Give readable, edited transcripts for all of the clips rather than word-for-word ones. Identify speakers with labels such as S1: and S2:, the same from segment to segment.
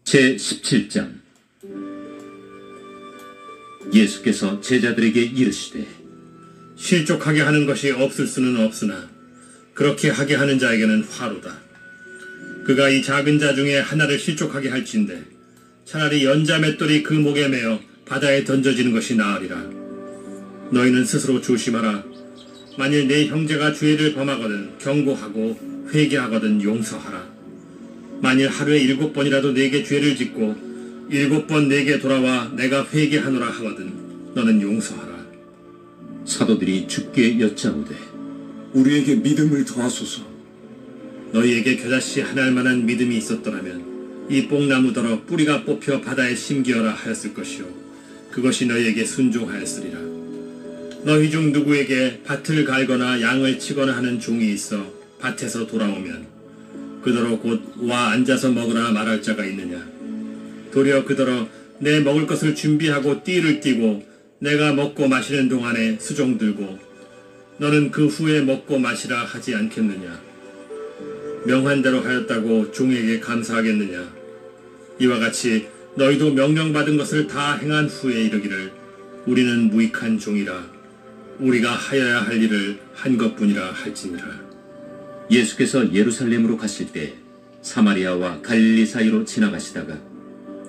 S1: 제17장. 예수께서 제자들에게 이르시되
S2: 실족하게 하는 것이 없을 수는 없으나 그렇게 하게 하는 자에게는 화로다. 그가 이 작은 자 중에 하나를 실족하게 할진대 차라리 연자 맷돌이 그 목에 매어 바다에 던져지는 것이 나으리라. 너희는 스스로 조심하라. 만일 내 형제가 죄를 범하거든 경고하고 회개하거든 용서하라. 만일 하루에 7번이라도 내게 죄를 짓고 7번 내게 돌아와 내가 회개하노라 하거든 너는 용서하라.
S1: 사도들이 주께 여짜오되
S3: 우리에게 믿음을 더하소서.
S2: 너희에게 겨자씨 하나할 만한 믿음이 있었더라면 이 뽕나무더러 뿌리가 뽑혀 바다에 심기어라 하였을 것이요 그것이 너희에게 순종하였으리라. 너희 중 누구에게 밭을 갈거나 양을 치거나 하는 종이 있어 밭에서 돌아오면 그더러 곧 와 앉아서 먹으라 말할 자가 있느냐. 도리어 그더러 내 먹을 것을 준비하고 띠를 띠고 내가 먹고 마시는 동안에 수종 들고 너는 그 후에 먹고 마시라 하지 않겠느냐. 명한대로 하였다고 종에게 감사하겠느냐. 이와 같이 너희도 명령받은 것을 다 행한 후에 이르기를 우리는 무익한 종이라 우리가 하여야 할 일을 한 것뿐이라 할지니라.
S1: 예수께서 예루살렘으로 가실 때 사마리아와 갈릴리 사이로 지나가시다가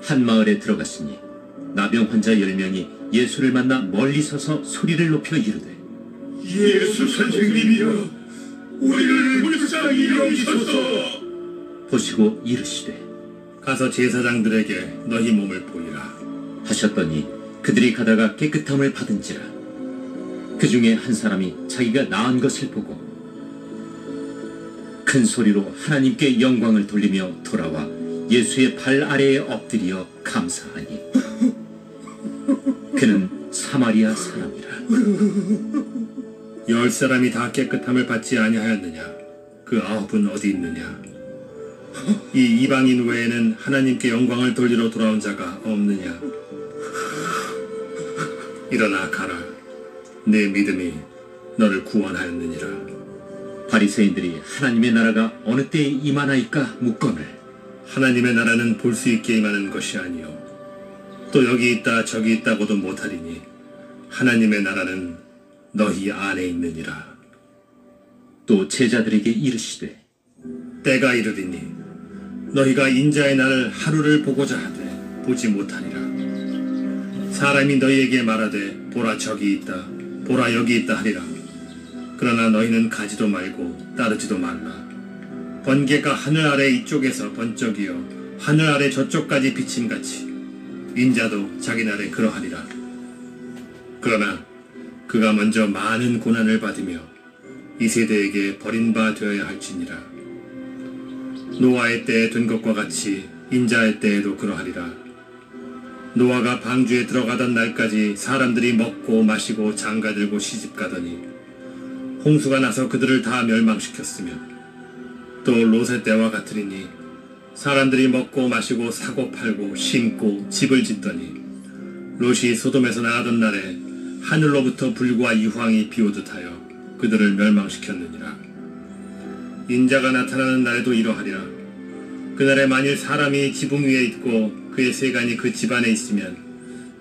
S1: 한 마을에 들어갔으니 나병 환자 10명이 예수를 만나 멀리 서서 소리를 높여 이르되
S3: 예수 선생님이여, 우리를 불쌍히 여기소서.
S1: 보시고 이르시되
S2: 가서 제사장들에게 너희 몸을 보이라
S1: 하셨더니 그들이 가다가 깨끗함을 받은지라. 그 중에 한 사람이 자기가 나은 것을 보고 큰 소리로 하나님께 영광을 돌리며 돌아와 예수의 발 아래에 엎드려 감사하니 그는 사마리아 사람이라.
S2: 10사람이 다 깨끗함을 받지 아니하였느냐. 그 9은 어디 있느냐. 이 이방인 외에는 하나님께 영광을 돌리러 돌아온 자가 없느냐. 일어나 가라. 내 믿음이 너를 구원하였느니라.
S1: 바리새인들이 하나님의 나라가 어느 때에 임하나이까 묻거늘
S2: 하나님의 나라는 볼 수 있게 임하는 것이 아니요 또 여기 있다 저기 있다고도 못하리니 하나님의 나라는 너희 안에 있느니라.
S1: 또 제자들에게 이르시되
S2: 때가 이르리니 너희가 인자의 날을 하루를 보고자 하되 보지 못하리라. 사람이 너희에게 말하되 보라 저기 있다 보라 여기 있다 하리라. 그러나 너희는 가지도 말고 따르지도 말라. 번개가 하늘 아래 이쪽에서 번쩍이어 하늘 아래 저쪽까지 비침같이 인자도 자기 날에 그러하리라. 그러나 그가 먼저 많은 고난을 받으며 이 세대에게 버림바 되어야 할지니라. 노아의 때에 된 것과 같이 인자의 때에도 그러하리라. 노아가 방주에 들어가던 날까지 사람들이 먹고 마시고 장가들고 시집가더니 홍수가 나서 그들을 다 멸망시켰으며 또 롯의 때와 같으리니 사람들이 먹고 마시고 사고 팔고 심고 집을 짓더니 롯이 소돔에서 나가던 날에 하늘로부터 불과 유황이 비오듯 하여 그들을 멸망시켰느니라. 인자가 나타나는 날에도 이러하리라. 그날에 만일 사람이 지붕 위에 있고 그의 세간이 그 집안에 있으면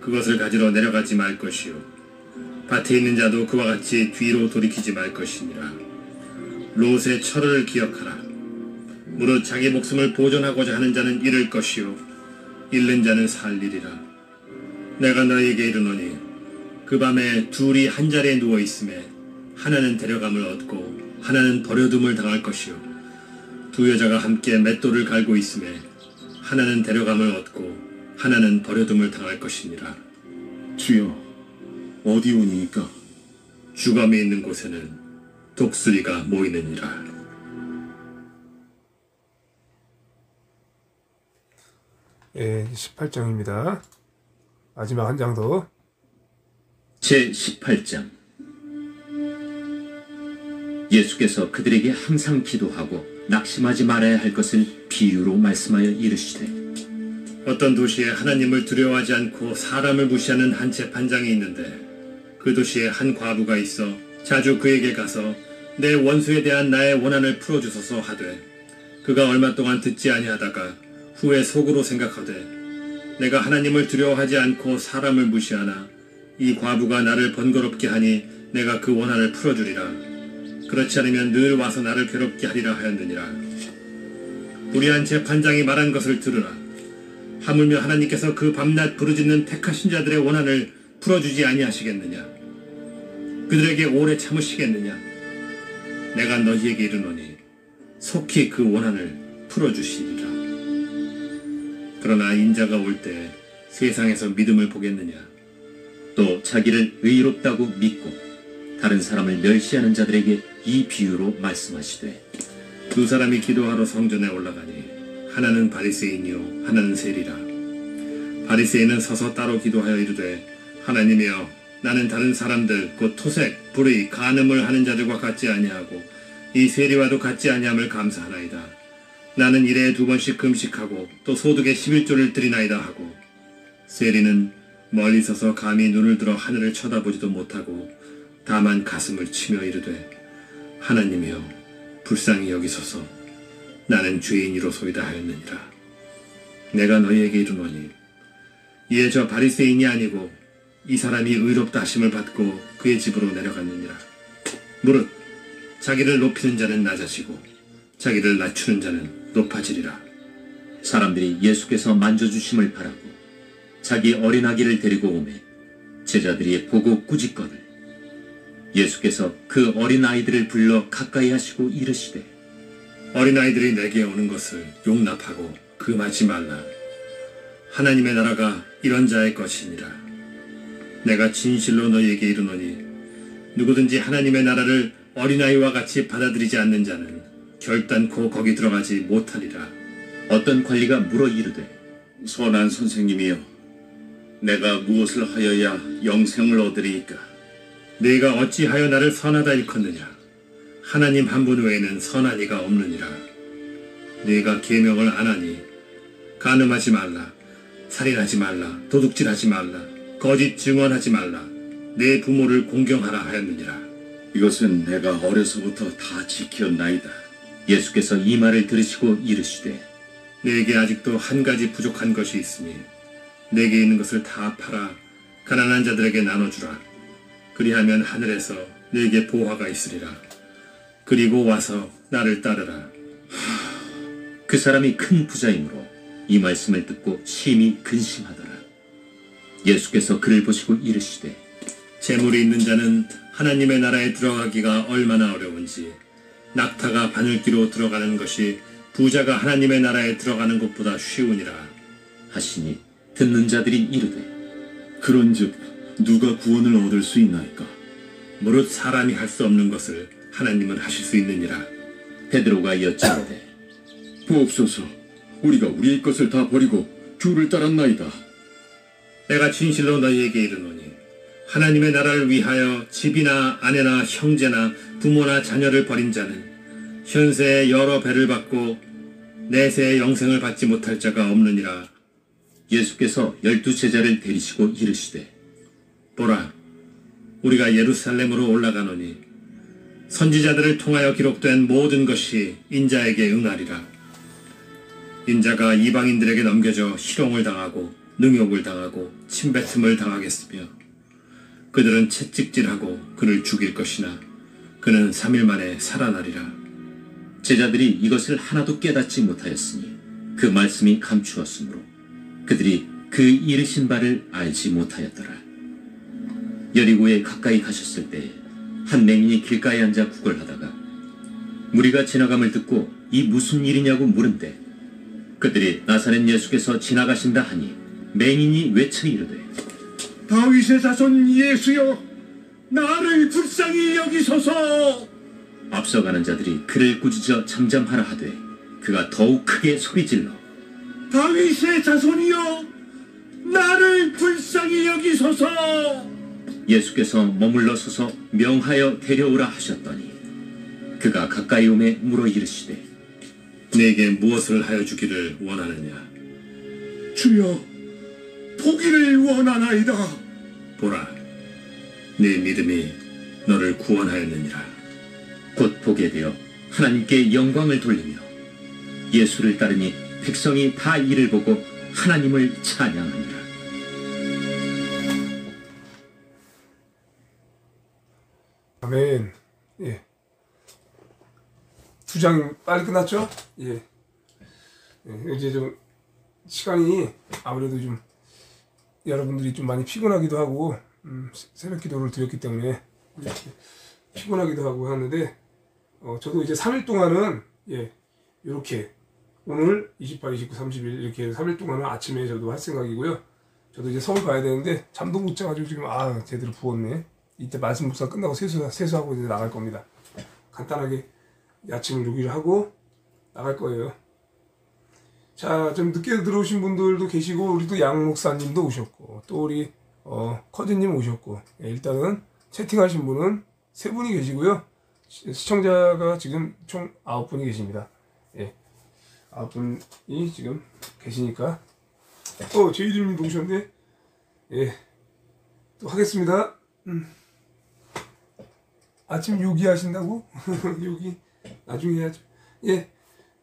S2: 그것을 가지러 내려가지 말 것이요 밭에 있는 자도 그와 같이 뒤로 돌이키지 말 것이니라. 롯의 철을 기억하라. 무릇 자기 목숨을 보존하고자 하는 자는 잃을 것이요 잃는 자는 살리리라. 내가 너희에게 이르노니 그 밤에 둘이 한 자리에 누워 있음에 하나는 데려감을 얻고 하나는 버려둠을 당할 것이요 두 여자가 함께 맷돌을 갈고 있음에 하나는 데려감을 얻고 하나는 버려둠을 당할 것이니라.
S3: 주여, 어디 오니이까?
S2: 주검이 있는 곳에는 독수리가 모이느니라.
S4: 예, 18장입니다. 마지막 한 장 더.
S1: 제18장. 예수께서 그들에게 항상 기도하고 낙심하지 말아야 할 것을 비유로 말씀하여 이르시되
S2: 어떤 도시에 하나님을 두려워하지 않고 사람을 무시하는 한 재판장이 있는데 그 도시에 한 과부가 있어 자주 그에게 가서 내 원수에 대한 나의 원한을 풀어주소서 하되 그가 얼마 동안 듣지 아니하다가 후에 속으로 생각하되 내가 하나님을 두려워하지 않고 사람을 무시하나 이 과부가 나를 번거롭게 하니 내가 그 원한을 풀어주리라. 그렇지 않으면 늘 와서 나를 괴롭게 하리라 하였느니라. 불의한 재판장이 말한 것을 들으라. 하물며 하나님께서 그 밤낮 부르짖는 택하신 자들의 원한을 풀어주지 아니하시겠느냐? 그들에게 오래 참으시겠느냐? 내가 너희에게 이르노니 속히 그 원한을 풀어주시리라. 그러나 인자가 올 때 세상에서 믿음을 보겠느냐?
S1: 또 자기를 의롭다고 믿고 다른 사람을 멸시하는 자들에게 이 비유로 말씀하시되
S2: 두 사람이 기도하러 성전에 올라가니 하나는 바리새인이요 하나는 세리라. 바리새인은 서서 따로 기도하여 이르되 하나님이여 나는 다른 사람들 곧 토색, 불의, 간음을 하는 자들과 같지 아니하고 이 세리와도 같지 아니함을 감사하나이다. 나는 일에 2번씩 금식하고 또 소득의 11조를 드리나이다 하고 세리는 멀리 서서 감히 눈을 들어 하늘을 쳐다보지도 못하고 다만 가슴을 치며 이르되 하나님이여 불쌍히 여기소서 나는 죄인이로소이다 하였느니라. 내가 너희에게 이르노니 이에 저 바리새인이 아니고 이 사람이 의롭다 하심을 받고 그의 집으로 내려갔느니라. 무릇 자기를 높이는 자는 낮아지고 자기를 낮추는 자는 높아지리라.
S1: 사람들이 예수께서 만져주심을 바라고 자기 어린아기를 데리고 오매 제자들이 보고 꾸짖거늘 예수께서 그 어린아이들을 불러 가까이 하시고 이르시되
S2: 어린아이들이 내게 오는 것을 용납하고 금하지 말라. 하나님의 나라가 이런 자의 것이니라. 내가 진실로 너희에게 이르노니 누구든지 하나님의 나라를 어린아이와 같이 받아들이지 않는 자는 결단코 거기 들어가지 못하리라.
S1: 어떤 관리가 물어 이르되
S3: 선한 선생님이여, 내가 무엇을 하여야 영생을 얻으리이까?
S2: 네가 어찌하여 나를 선하다 일컫느냐? 하나님 한 분 외에는 선한 이가 없느니라. 네가 계명을 안 하니 간음하지 말라, 살인하지 말라, 도둑질하지 말라, 거짓 증언하지 말라, 내 부모를 공경하라 하였느니라.
S3: 이것은 내가 어려서부터 다 지켰나이다.
S1: 예수께서 이 말을 들으시고 이르시되
S2: 내게 아직도 한 가지 부족한 것이 있으니 내게 있는 것을 다 팔아 가난한 자들에게 나눠주라. 그리하면 하늘에서 내게 보화가 있으리라. 그리고 와서 나를 따르라.
S1: 그 사람이 큰 부자이므로 이 말씀을 듣고 심히 근심하더라. 예수께서 그를 보시고 이르시되
S2: 재물이 있는 자는 하나님의 나라에 들어가기가 얼마나 어려운지 낙타가 바늘기로 들어가는 것이 부자가 하나님의 나라에 들어가는 것보다 쉬우니라
S1: 하시니 듣는 자들이 이르되
S3: 그런즉 누가 구원을 얻을 수 있나이까?
S2: 무릇 사람이 할 수 없는 것을 하나님은 하실 수 있느니라.
S1: 베드로가 여짜오되
S3: 보옵소서, 우리가 우리의 것을 다 버리고 주를 따랐나이다.
S2: 내가 진실로 너희에게 이르노니 하나님의 나라를 위하여 집이나 아내나 형제나 부모나 자녀를 버린 자는 현세에 여러 배를 받고 내세의 영생을 받지 못할 자가 없느니라.
S1: 예수께서 12 제자를 데리시고 이르시되
S2: 보라, 우리가 예루살렘으로 올라가노니 선지자들을 통하여 기록된 모든 것이 인자에게 응하리라. 인자가 이방인들에게 넘겨져 희롱을 당하고 능욕을 당하고 침뱉음을 당하겠으며 그들은 채찍질하고 그를 죽일 것이나 그는 3일 만에 살아나리라.
S1: 제자들이 이것을 하나도 깨닫지 못하였으니 그 말씀이 감추었으므로 그들이 그 이르신 바를 알지 못하였더라. 여리고에 가까이 가셨을 때 한 맹인이 길가에 앉아 구걸하다가 무리가 지나감을 듣고 이 무슨 일이냐고 물은데 그들이 나사렛 예수께서 지나가신다 하니 맹인이 외쳐 이르되
S3: 다윗의 자손 예수여, 나를 불쌍히 여기소서.
S1: 앞서가는 자들이 그를 꾸짖어 잠잠하라 하되 그가 더욱 크게 소리질러
S3: 다윗의 자손이여, 나를 불쌍히 여기소서.
S1: 예수께서 머물러 서서 명하여 데려오라 하셨더니 그가 가까이 오매 물어 이르시되
S2: 내게 무엇을 하여 주기를 원하느냐?
S3: 주여, 보기를 원하나이다.
S2: 보라, 네 믿음이 너를 구원하였느니라.
S1: 곧 보게 되어 하나님께 영광을 돌리며 예수를 따르니 백성이 다 이를 보고 하나님을 찬양하니라.
S4: 아멘. 예. 2장 빨리 끝났죠? 예. 예. 이제 좀 시간이 아무래도 좀 여러분들이 좀 많이 피곤하기도 하고 새벽 기도를 드렸기 때문에 이렇게 피곤하기도 하고 하는데 저도 이제 3일 동안은 예 이렇게 오늘 28, 29, 30일 이렇게 3일 동안은 아침에 저도 할 생각이고요. 저도 이제 서울 가야 되는데 잠도 못 자가지고 지금 제대로 부었네. 이때 말씀 묵상 끝나고 세수하고 이제 나갈 겁니다. 간단하게 아침을 요기를 하고 나갈 거예요. 자, 좀 늦게 들어오신 분들도 계시고 우리 또 양 목사님도 오셨고 또 우리 커즈님 오셨고 예, 일단은 채팅하신 분은 3분이 계시고요. 시청자가 지금 총 9분이 계십니다. 예, 9분이 지금 계시니까 제이님도 오셨네. 예, 또 하겠습니다. 아침 요기 하신다고? 요기 나중에 해야죠. 예,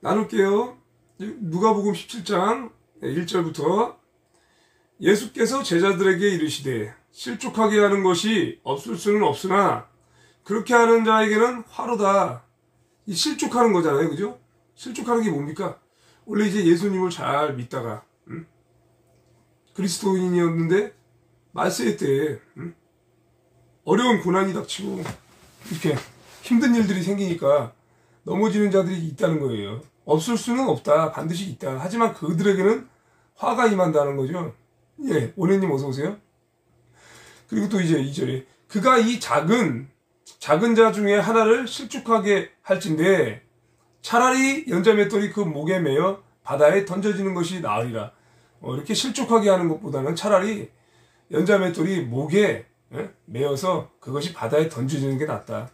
S4: 나눌게요. 누가복음 17장 1절부터 예수께서 제자들에게 이르시되 실족하게 하는 것이 없을 수는 없으나 그렇게 하는 자에게는 화로다. 이 실족하는 거잖아요, 그죠? 실족하는 게 뭡니까? 원래 이제 예수님을 잘 믿다가 그리스도인이었는데 말세 때 어려운 고난이 닥치고 이렇게 힘든 일들이 생기니까 넘어지는 자들이 있다는 거예요. 없을 수는 없다. 반드시 있다. 하지만 그들에게는 화가 임한다는 거죠. 예, 원혜님 어서 오세요. 그리고 또 이제 2절에 그가 이 작은 자 중에 하나를 실족하게 할진대 차라리 연자맷돌이 그 목에 매여 바다에 던져지는 것이 나으리라. 이렇게 실족하게 하는 것보다는 차라리 연자맷돌이 목에 매여서 그것이 바다에 던져지는 게 낫다.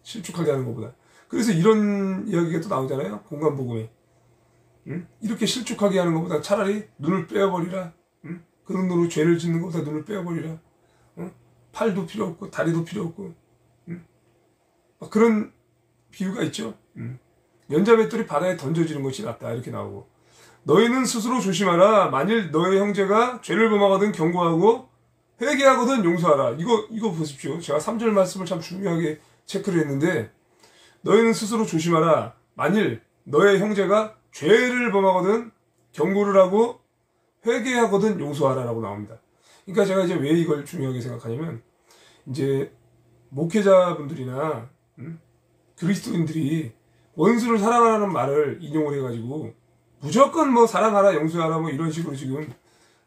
S4: 실족하게 하는 것보다. 그래서 이런 이야기가 또 나오잖아요. 공간복음에. 이렇게 실족하게 하는 것보다 차라리 눈을 빼어버리라. 그 눈으로 죄를 짓는 것보다 눈을 빼어버리라. 팔도 필요 없고 다리도 필요 없고 그런 비유가 있죠. 연자맷돌이 바다에 던져지는 것이 낫다. 이렇게 나오고 너희는 스스로 조심하라. 만일 너의 형제가 죄를 범하거든 경고하고 회개하거든 용서하라. 이거 보십시오. 제가 3절 말씀을 참 중요하게 체크를 했는데 너희는 스스로 조심하라. 만일 너의 형제가 죄를 범하거든 경고를 하고 회개하거든 용서하라 라고 나옵니다. 그러니까 제가 이제 왜 이걸 중요하게 생각하냐면 이제 목회자분들이나 그리스도인들이 원수를 사랑하라는 말을 인용을 해가지고 무조건 뭐 사랑하라 용서하라 뭐 이런 식으로 지금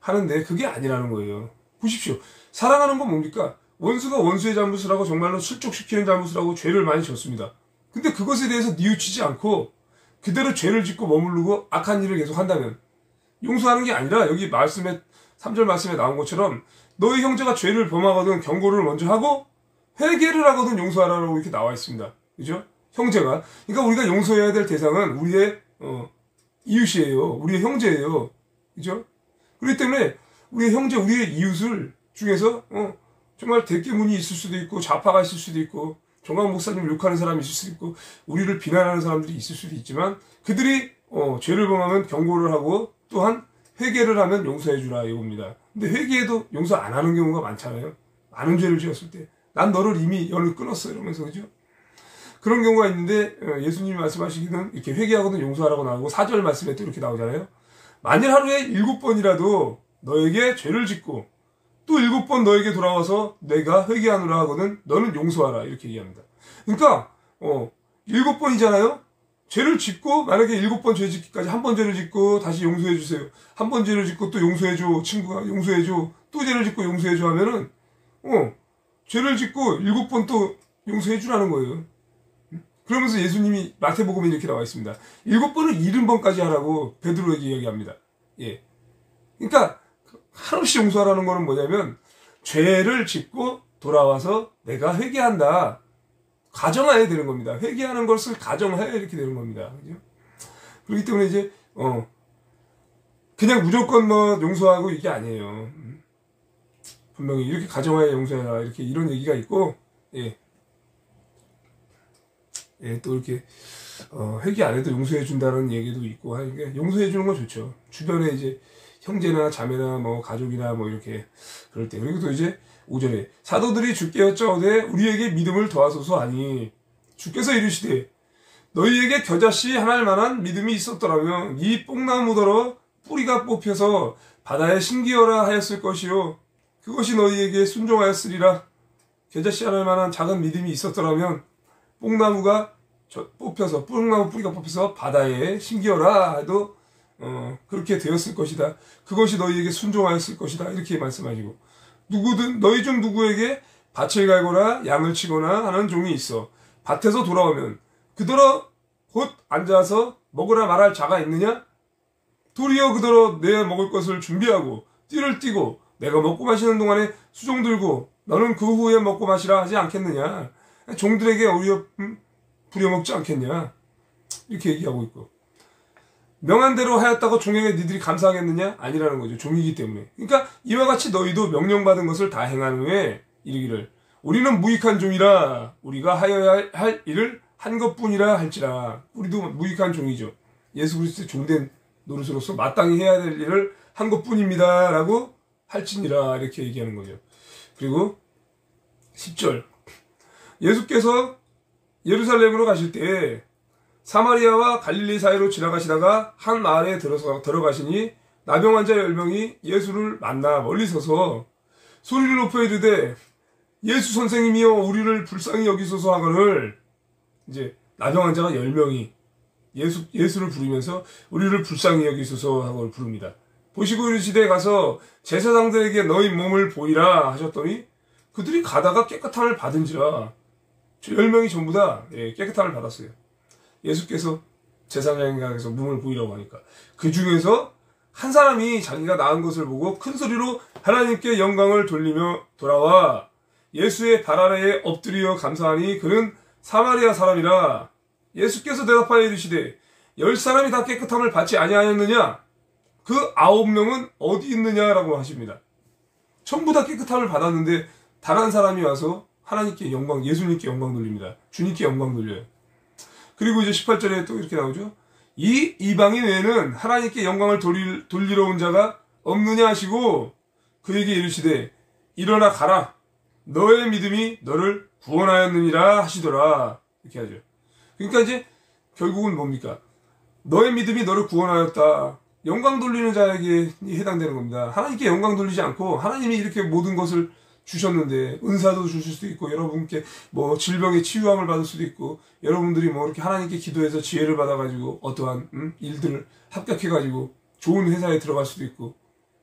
S4: 하는데 그게 아니라는 거예요. 보십시오. 사랑하는 건 뭡니까? 원수가 원수의 잘못을 하고 정말로 실족시키는 잘못을 하고 죄를 많이 졌습니다. 근데 그것에 대해서 뉘우치지 않고 그대로 죄를 짓고 머무르고 악한 일을 계속 한다면 용서하는 게 아니라 여기 말씀에 3절 말씀에 나온 것처럼 너희 형제가 죄를 범하거든 경고를 먼저 하고 회개를 하거든 용서하라고 이렇게 나와 있습니다. 그죠? 형제가. 그러니까 우리가 용서해야 될 대상은 우리의 이웃이에요. 우리의 형제예요. 그죠? 그렇기 때문에 우리의 형제, 우리의 이웃을 중에서 정말 대깨문이 있을 수도 있고 좌파가 있을 수도 있고 정강 목사님을 욕하는 사람이 있을 수도 있고 우리를 비난하는 사람들이 있을 수도 있지만 그들이 죄를 범하면 경고를 하고 또한 회개를 하면 용서해 주라 이겁니다. 근데 회개해도 용서 안 하는 경우가 많잖아요. 많은 죄를 지었을 때 난 너를 이미 연을 끊었어 이러면서 그죠? 그런 경우가 있는데 예수님이 말씀하시기는 이렇게 회개하거든 용서하라고 나오고 4절 말씀에 또 이렇게 나오잖아요. 만일 하루에 7번이라도 너에게 죄를 짓고 또 7번 너에게 돌아와서 내가 회개하노라 하거든 너는 용서하라 이렇게 얘기합니다. 그러니까 7번이잖아요. 죄를 짓고 만약에 7번 죄 짓기까지 한 번 죄를 짓고 다시 용서해 주세요. 한 번 죄를 짓고 또 용서해 줘. 친구가 용서해 줘. 또 죄를 짓고 용서해 줘 하면은 죄를 짓고 7번 또 용서해 주라는 거예요. 그러면서 예수님이 마태복음에 이렇게 나와 있습니다. 7번을 70번까지 하라고 베드로에게 이야기합니다. 예. 그러니까 한없이 용서하라는 거는 뭐냐면 죄를 짓고 돌아와서 내가 회개한다. 가정해야 되는 겁니다. 회개하는 것을 가정해야 이렇게 되는 겁니다. 그죠? 그렇기 때문에 이제 그냥 무조건 뭐 용서하고 이게 아니에요. 분명히 이렇게 가정하에 용서해라 이렇게 이런 얘기가 있고 예, 또 이렇게 회개 안 해도 용서해 준다는 얘기도 있고 하니까 용서해 주는 건 좋죠. 주변에 이제 형제나 자매나 뭐 가족이나 뭐 이렇게 그럴 때. 그리고 또 이제 5절에 사도들이 주께 여짜오되 우리에게 믿음을 더하소서 하니 주께서 이르시되 너희에게 겨자씨 하나일 만한 믿음이 있었더라면 이 뽕나무더러 뿌리가 뽑혀서 바다에 심기어라 하였을 것이요 그것이 너희에게 순종하였으리라. 겨자씨 하나일 만한 작은 믿음이 있었더라면 뽕나무가 뽑혀서 뽕나무 뿌리가 뽑혀서 바다에 심기어라 해도 그렇게 되었을 것이다. 그것이 너희에게 순종하였을 것이다. 이렇게 말씀하시고 누구든 너희 중 누구에게 밭을 갈거나 양을 치거나 하는 종이 있어 밭에서 돌아오면 그더러 곧 앉아서 먹으라 말할 자가 있느냐? 도리어 그더러 내 먹을 것을 준비하고 띠를 띠고 내가 먹고 마시는 동안에 수종 들고 너는 그 후에 먹고 마시라 하지 않겠느냐? 종들에게 오히려 부려먹지 않겠냐? 이렇게 얘기하고 있고 명한 대로 하였다고 종에게 니들이 감사하겠느냐? 아니라는 거죠. 종이기 때문에. 그러니까 이와 같이 너희도 명령받은 것을 다 행한 후에 이르기를 우리는 무익한 종이라 우리가 하여야 할 일을 한 것뿐이라 할지라. 우리도 무익한 종이죠. 예수 그리스도의 종된 노릇으로서 마땅히 해야 될 일을 한 것뿐입니다 라고 할지니라 이렇게 얘기하는 거죠. 그리고 10절 예수께서 예루살렘으로 가실 때 사마리아와 갈릴리 사이로 지나가시다가 한 마을에 들어가시니 나병 환자 10명이 예수를 만나 멀리 서서 소리를 높여 이르되 예수 선생님이여 우리를 불쌍히 여기소서 하거늘 이제 나병 환자가 10명이 예수를 부르면서 우리를 불쌍히 여기소서 하고 부릅니다. 보시고 이르시되 가서 제사장들에게 너희 몸을 보이라 하셨더니 그들이 가다가 깨끗함을 받은지라. 저 10명이 전부 다 깨끗함을 받았어요. 예수께서 제사장에게서 몸을 보이라고 하니까 그 중에서 한 사람이 자기가 나은 것을 보고 큰 소리로 하나님께 영광을 돌리며 돌아와 예수의 발 아래에 엎드려 감사하니 그는 사마리아 사람이라. 예수께서 대답하여 이르시되 10사람이 다 깨끗함을 받지 아니하였느냐? 그 9명은 어디 있느냐라고 하십니다. 전부 다 깨끗함을 받았는데 단 한 사람이 와서 하나님께 영광, 예수님께 영광 돌립니다. 주님께 영광 돌려요. 그리고 이제 18절에 또 이렇게 나오죠. 이 이방인 외에는 하나님께 영광을 돌리러 온 자가 없느냐 하시고 그에게 이르시되 일어나 가라. 너의 믿음이 너를 구원하였느니라 하시더라. 이렇게 하죠. 그러니까 이제 결국은 뭡니까? 너의 믿음이 너를 구원하였다. 영광 돌리는 자에게 해당되는 겁니다. 하나님께 영광 돌리지 않고 하나님이 이렇게 모든 것을 주셨는데 은사도 주실 수도 있고 여러분께 뭐 질병의 치유함을 받을 수도 있고 여러분들이 뭐 이렇게 하나님께 기도해서 지혜를 받아가지고 어떠한 일들을 합격해가지고 좋은 회사에 들어갈 수도 있고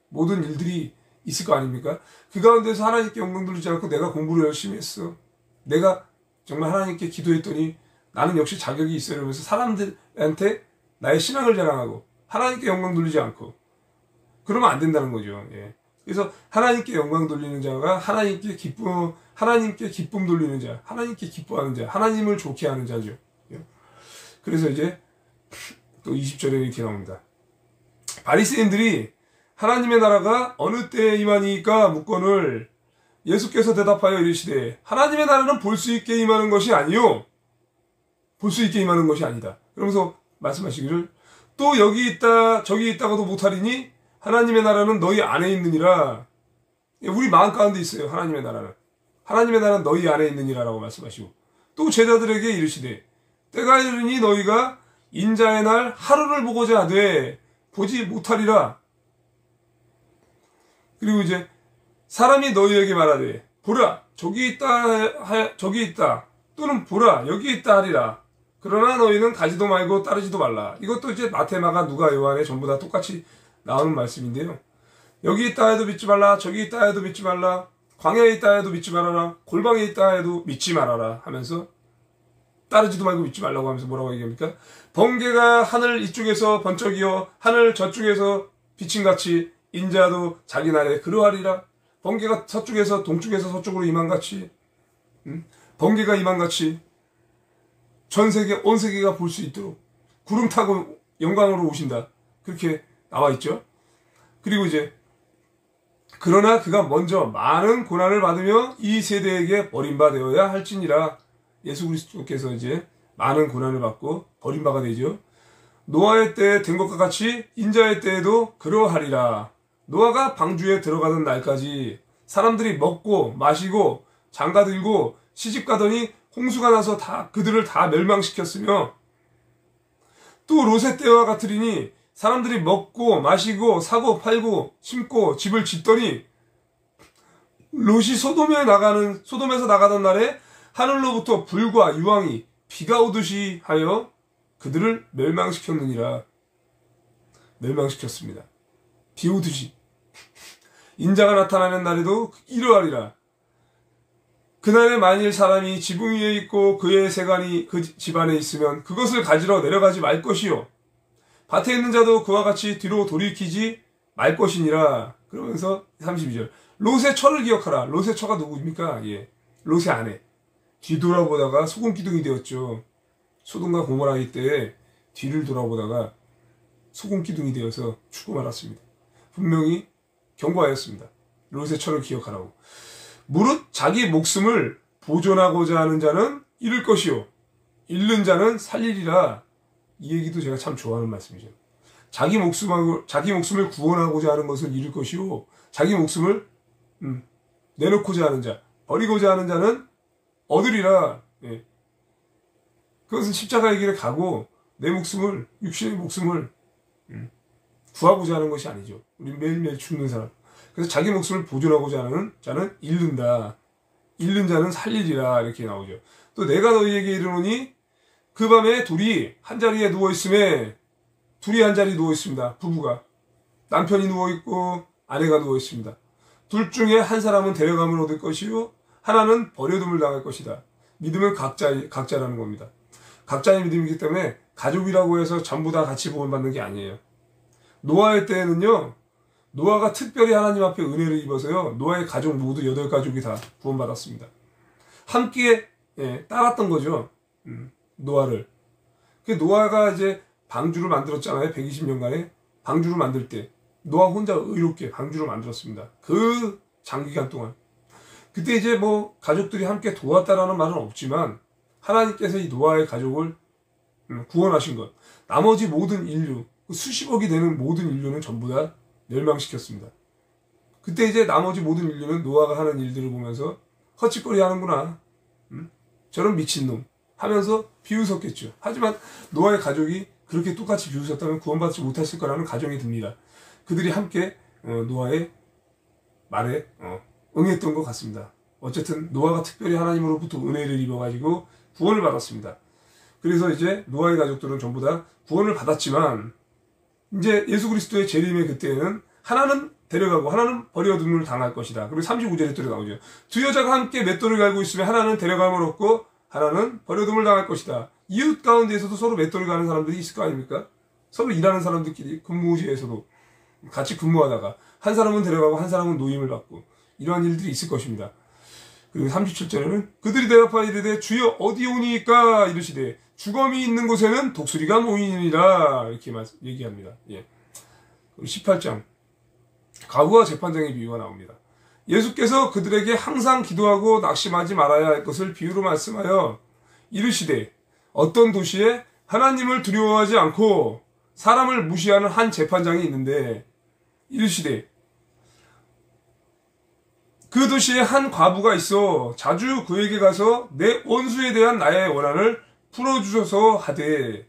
S4: 모든 일들이 있을 거 아닙니까? 그 가운데서 하나님께 영광 돌리지 않고 내가 공부를 열심히 했어. 내가 정말 하나님께 기도했더니 나는 역시 자격이 있어 이러면서 사람들한테 나의 신앙을 자랑하고 하나님께 영광 돌리지 않고 그러면 안 된다는 거죠. 예. 그래서 하나님께 영광 돌리는 자가 하나님께 기쁨 돌리는 자, 하나님께 기뻐하는 자, 하나님을 좋게 하는 자죠. 예. 그래서 이제 또 20절에 이렇게 나옵니다. 바리새인들이 하나님의 나라가 어느 때에 임하니까 묻거늘 예수께서 대답하여 이르시되 하나님의 나라는 볼 수 있게 임하는 것이 아니요 볼 수 있게 임하는 것이 아니다. 그러면서 말씀하시기를 또 여기 있다 저기 있다고도 못하리니 하나님의 나라는 너희 안에 있느니라. 우리 마음 가운데 있어요. 하나님의 나라는. 하나님의 나라는 너희 안에 있느니라라고 말씀하시고 또 제자들에게 이르시되 때가 이르니 너희가 인자의 날 하루를 보고자 하되 보지 못하리라. 그리고 이제 사람이 너희에게 말하되 보라 저기 있다 또는 보라 여기 있다 하리라. 그러나 너희는 가지도 말고 따르지도 말라. 이것도 이제 마태, 마가, 누가, 요한에 전부 다 똑같이 나오는 말씀인데요. 여기 있다 해도 믿지 말라. 저기 있다 해도 믿지 말라. 광야에 있다 해도 믿지 말아라. 골방에 있다 해도 믿지 말아라 하면서 따르지도 말고 믿지 말라고 하면서 뭐라고 얘기합니까? 번개가 하늘 이쪽에서 번쩍이어 하늘 저쪽에서 비침같이 인자도 자기 날에 그러하리라. 번개가 서쪽에서 동쪽에서 서쪽으로 임한같이 번개가 임한같이 전 세계 온 세계가 볼 수 있도록 구름 타고 영광으로 오신다. 그렇게 나와 있죠. 그리고 이제 그러나 그가 먼저 많은 고난을 받으며 이 세대에게 버림받아야 할지니라. 예수 그리스도께서 이제 많은 고난을 받고 버림바가 되죠. 노아의 때에 된 것과 같이 인자의 때에도 그러하리라. 노아가 방주에 들어가던 날까지 사람들이 먹고 마시고 장가들고 시집가더니 홍수가 나서 그들을 다 멸망시켰으며, 또 롯의 때와 같으리니 사람들이 먹고 마시고 사고 팔고 심고 집을 짓더니 롯이 소돔에서 나가던 날에 하늘로부터 불과 유황이 비가 오듯이 하여 그들을 멸망시켰느니라. 멸망시켰습니다. 비 오듯이. 인자가 나타나는 날에도 이러하리라. 그날에 만일 사람이 지붕 위에 있고 그의 세간이 그 집안에 있으면 그것을 가지러 내려가지 말 것이요, 밭에 있는 자도 그와 같이 뒤로 돌이키지 말 것이니라. 그러면서 32절. 롯의 처를 기억하라. 롯의 처가 누구입니까? 예, 롯의 아내. 뒤돌아보다가 소금기둥이 되었죠. 소돔과 고모라 때 뒤를 돌아보다가 소금기둥이 되어서 죽고 말았습니다. 분명히 경고하였습니다. 롯의 처를 기억하라고. 무릇 자기 목숨을 보존하고자 하는 자는 잃을 것이요, 잃는 자는 살리리라. 이 얘기도 제가 참 좋아하는 말씀이죠. 자기 목숨을 구원하고자 하는 것을 잃을 것이요, 자기 목숨을 내놓고자 하는 자, 버리고자 하는 자는 얻으리라. 예. 그것은 십자가의 길에 가고 내 목숨을, 육신의 목숨을 구하고자 하는 것이 아니죠. 우리 매일매일 죽는 사람. 그래서 자기 목숨을 보존하고자 하는 자는 잃는다. 잃는 자는 살리리라. 이렇게 나오죠. 또 내가 너희에게 이르노니 그 밤에 둘이 한 자리에 누워있음에, 둘이 한 자리에 누워있습니다. 부부가. 남편이 누워있고 아내가 누워있습니다. 둘 중에 한 사람은 데려감을 얻을 것이요, 하나는 버려둠을 당할 것이다. 믿음은 각자라는 겁니다. 각자의 믿음이기 때문에 가족이라고 해서 전부 다 같이 구원받는 게 아니에요. 노아의 때에는요, 노아가 특별히 하나님 앞에 은혜를 입어서요, 노아의 가족 모두 8가족이 다 구원받았습니다. 함께 따랐던 거죠. 노아를. 노아가 이제 방주를 만들었잖아요. 120년간에 방주를 만들 때 노아 혼자 의롭게 방주를 만들었습니다. 그 장기간 동안. 그때 이제 뭐 가족들이 함께 도왔다라는 말은 없지만 하나님께서 이 노아의 가족을 구원하신 것, 나머지 모든 인류, 수십억이 되는 모든 인류는 전부 다 멸망시켰습니다. 그때 이제 나머지 모든 인류는 노아가 하는 일들을 보면서 헛짓거리 하는구나, 저런 미친놈 하면서 비웃었겠죠. 하지만 노아의 가족이 그렇게 똑같이 비웃었다면 구원받지 못했을 거라는 가정이 듭니다. 그들이 함께 노아의 말에 응했던 것 같습니다. 어쨌든 노아가 특별히 하나님으로부터 은혜를 입어가지고 구원을 받았습니다. 그래서 이제 노아의 가족들은 전부 다 구원을 받았지만, 이제 예수 그리스도의 재림의 그때에는 하나는 데려가고 하나는 버려둠을 당할 것이다. 그리고 39절에 또 나오죠. 두 여자가 함께 맷돌을 갈고 있으면 하나는 데려감을 얻고 하나는 버려둠을 당할 것이다. 이웃 가운데에서도 서로 맷돌을 가는 사람들이 있을 거 아닙니까? 서로 일하는 사람들끼리 근무지에서도 같이 근무하다가 한 사람은 데려가고 한 사람은 노임을 받고 이러한 일들이 있을 것입니다. 그리고 37절에는 그들이 대답하여 이르되 주여 어디 오니까 이르시되 주검이 있는 곳에는 독수리가 모이니라. 이렇게 얘기합니다. 예. 18장 가부와 재판장의 비유가 나옵니다. 예수께서 그들에게 항상 기도하고 낙심하지 말아야 할 것을 비유로 말씀하여 이르시되 어떤 도시에 하나님을 두려워하지 않고 사람을 무시하는 한 재판장이 있는데, 이르시되 그 도시에 한 과부가 있어 자주 그에게 가서 내 원수에 대한 나의 원한을 풀어주셔서 하되,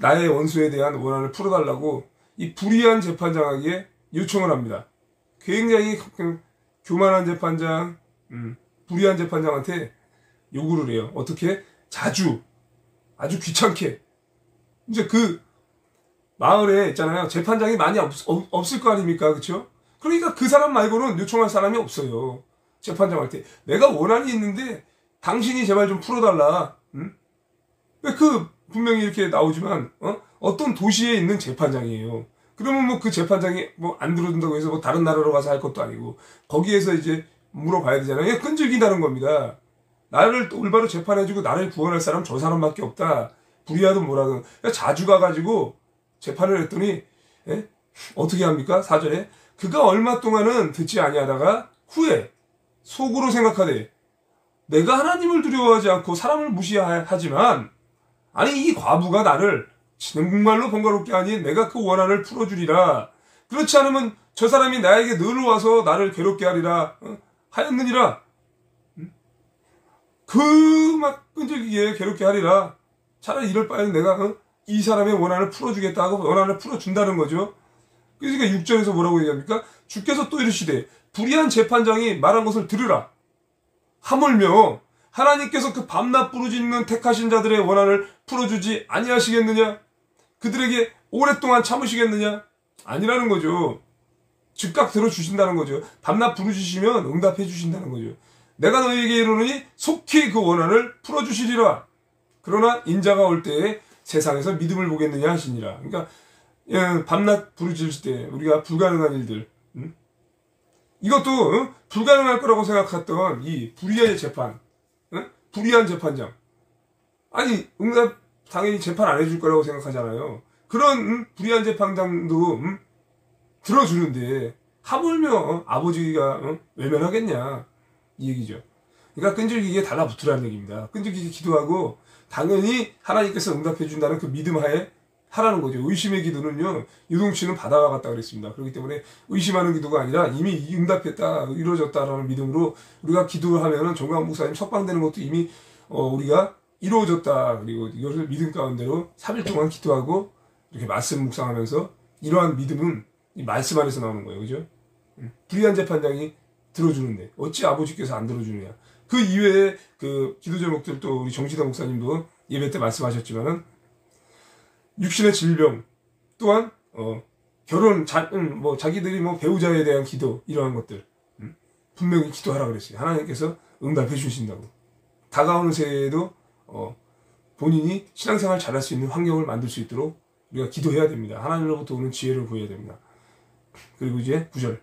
S4: 나의 원수에 대한 원한을 풀어달라고 이 불의한 재판장에게 요청을 합니다. 굉장히 교만한 재판장, 불의한 재판장한테 요구를 해요. 어떻게? 자주, 아주 귀찮게. 이제 그 마을에 있잖아요, 재판장이 많이 없을 거 아닙니까? 그쵸? 그러니까 그 사람 말고는 요청할 사람이 없어요. 재판장한테 내가 원한이 있는데 당신이 제발 좀 풀어달라. 그 분명히 이렇게 나오지만 어떤 도시에 있는 재판장이에요. 그러면 뭐 그 재판장이 뭐 안 들어준다고 해서 뭐 다른 나라로 가서 할 것도 아니고 거기에서 이제 물어봐야 되잖아요. 끈질긴다는 겁니다. 나를 올바로 재판해주고 나를 구원할 사람 저 사람밖에 없다. 불의하든 뭐라든. 자주 가가지고 재판을 했더니 어떻게 합니까? 4절에 그가 얼마 동안은 듣지 아니하다가 후에 속으로 생각하되 내가 하나님을 두려워하지 않고 사람을 무시하지만 아니 이 과부가 나를 정말로 번거롭게 하니 내가 그 원한을 풀어주리라. 그렇지 않으면 저 사람이 나에게 늘 와서 나를 괴롭게 하리라. 하였느니라. 그 막 끈질기게 괴롭게 하리라. 차라리 이럴 바에는 내가 이 사람의 원한을 풀어주겠다 하고 원한을 풀어준다는 거죠. 그러니까 6절에서 뭐라고 얘기합니까? 주께서 또 이르시되 불의한 재판장이 말한 것을 들으라. 하물며 하나님께서 그 밤낮 부르짖는 택하신 자들의 원한을 풀어주지 아니하시겠느냐? 그들에게 오랫동안 참으시겠느냐? 아니라는 거죠. 즉각 들어주신다는 거죠. 밤낮 부르짖으시면 응답해 주신다는 거죠. 내가 너희에게 이르노니 속히 그 원한을 풀어주시리라. 그러나 인자가 올 때에 세상에서 믿음을 보겠느냐 하시니라. 그러니까 밤낮 부르짖을 때 우리가 불가능한 일들, 이것도 불가능할 거라고 생각했던 이 불의의 재판, 불의한 재판장, 아니 응답 당연히 재판 안 해줄 거라고 생각하잖아요. 그런 불의한 재판장도 들어주는데 하물며 아버지가 외면하겠냐 이 얘기죠. 그러니까 끈질기게 달라붙으라는 얘기입니다. 끈질기게 기도하고 당연히 하나님께서 응답해 준다는 그 믿음 하에 하라는 거죠. 의심의 기도는요, 유동치는 바다와 같다 그랬습니다. 그렇기 때문에 의심하는 기도가 아니라 이미 응답했다, 이루어졌다라는 믿음으로 우리가 기도하면은 정광 목사님 석방되는 것도 이미 우리가 이루어졌다. 그리고 이것을 믿음 가운데로 3일 동안 기도하고 이렇게 말씀 묵상하면서 이러한 믿음은 이 말씀 안에서 나오는 거예요. 그죠? 불의한 재판장이 들어주는데 어찌 아버지께서 안 들어주느냐. 그 이외에 그 기도 제목들도 우리 정시다 목사님도 예배 때 말씀하셨지만은 육신의 질병 또한 결혼 자기들이 뭐 배우자에 대한 기도 이러한 것들 분명히 기도하라 그랬어요. 하나님께서 응답해 주신다고. 다가오는 새해에도 본인이 신앙생활 잘할 수 있는 환경을 만들 수 있도록 우리가 기도해야 됩니다. 하나님으로부터 오는 지혜를 구해야 됩니다. 그리고 이제 9절.